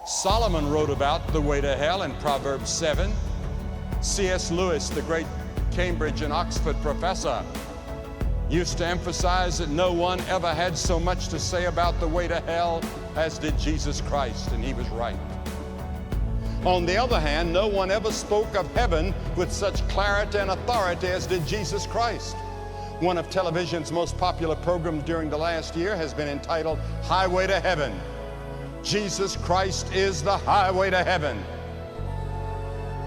Solomon wrote about the way to hell in Proverbs 7. C.S. Lewis, the great Cambridge and Oxford professor, used to emphasize that no one ever had so much to say about the way to hell as did Jesus Christ, and he was right. On the other hand, no one ever spoke of heaven with such clarity and authority as did Jesus Christ. One of television's most popular programs during the last year has been entitled Highway to Heaven. Jesus Christ is the highway to heaven.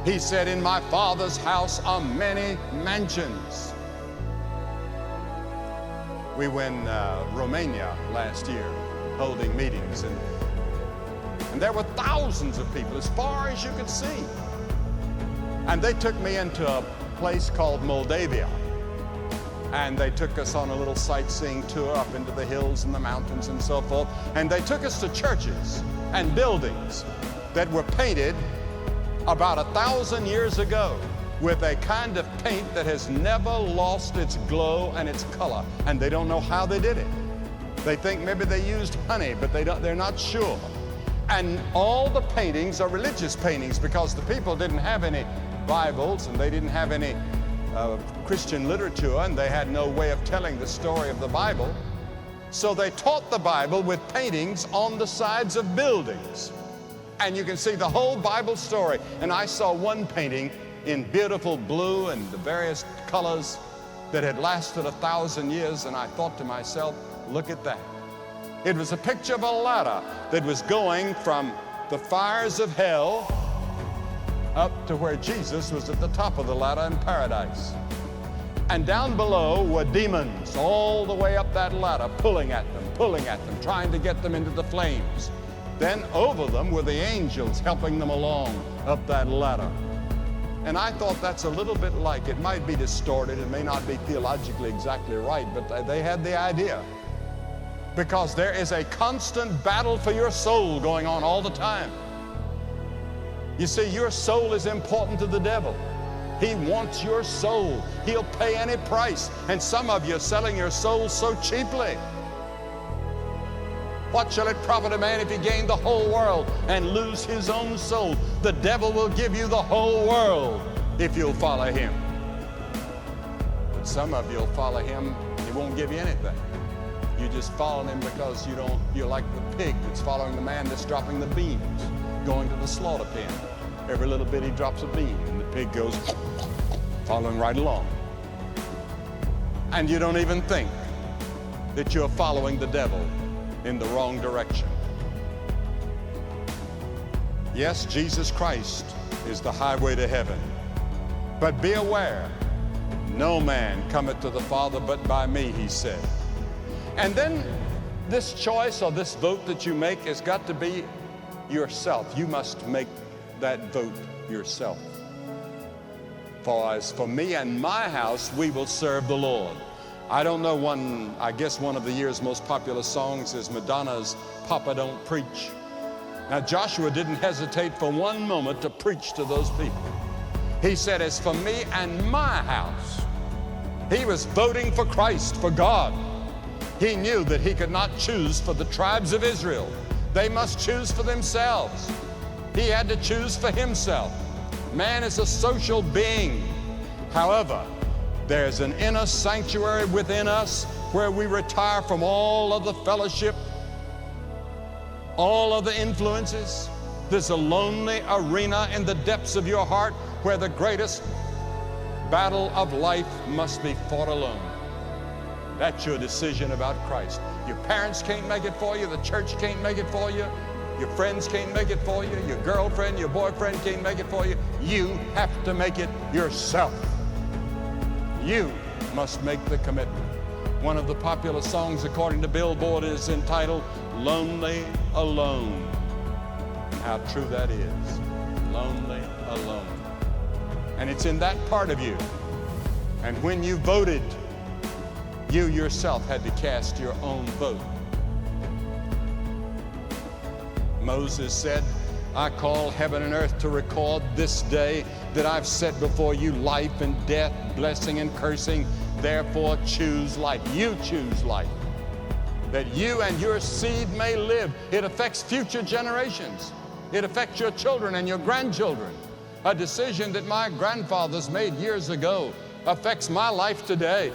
He said, "In my Father's house are many mansions." We were in Romania last year holding meetings, and there were thousands of people as far as you could see. And they took me into a place called Moldavia, and they took us on a little sightseeing tour up into the hills and the mountains and so forth. And they took us to churches and buildings that were painted about 1,000 years ago with a kind of paint that has never lost its glow and its color. And they don't know how they did it. They think maybe they used honey, but they're not sure. And all the paintings are religious paintings because the people didn't have any Bibles and they didn't have any Christian literature, and they had no way of telling the story of the Bible. So they taught the Bible with paintings on the sides of buildings. And you can see the whole Bible story. And I saw one painting in beautiful blue and the various colors that had lasted 1,000 years, and I thought to myself, look at that. It was a picture of a ladder that was going from the fires of hell up to where Jesus was at the top of the ladder in paradise. And down below were demons all the way up that ladder, pulling at them, trying to get them into the flames. Then over them were the angels helping them along up that ladder. And I thought that's a little bit like, it might be distorted, it may not be theologically exactly right, but they had the idea. Because there is a constant battle for your soul going on all the time. You see, your soul is important to the devil. He wants your soul. He'll pay any price. And some of you are selling your soul so cheaply. What shall it profit a man if he gain the whole world and lose his own soul? The devil will give you the whole world if you'll follow him. But some of you will follow him, he won't give you anything. You just follow him because you're like the pig that's following the man that's dropping the beans, going to the slaughter pen. Every little bit he drops a bean, and the pig goes following right along. And you don't even think that you're following the devil in the wrong direction. Yes, Jesus Christ is the highway to heaven. But be aware, no man cometh to the Father but by me, he said. And then this choice or this vote that you make has got to be yourself. You must make that vote yourself. For as for me and my house, we will serve the Lord. I don't know I guess one of the year's most popular songs is Madonna's Papa Don't Preach. Now Joshua didn't hesitate for one moment to preach to those people. He said, as for me and my house, he was voting for Christ, for God. He knew that he could not choose for the tribes of Israel. They must choose for themselves. He had to choose for himself. Man is a social being. However, there's an inner sanctuary within us where we retire from all of the fellowship, all of the influences. There's a lonely arena in the depths of your heart where the greatest battle of life must be fought alone. That's your decision about Christ. Your parents can't make it for you. The church can't make it for you. Your friends can't make it for you. Your girlfriend, your boyfriend can't make it for you. You have to make it yourself. You must make the commitment. One of the popular songs, according to Billboard, is entitled Lonely Alone. And how true that is. Lonely alone. And it's in that part of you. And when you voted, you yourself had to cast your own vote. Moses said, I call heaven and earth to record this day that I've set before you life and death, blessing and cursing. Therefore choose life. You choose life, that you and your seed may live. It affects future generations. It affects your children and your grandchildren. A decision that my grandfathers made years ago affects my life today.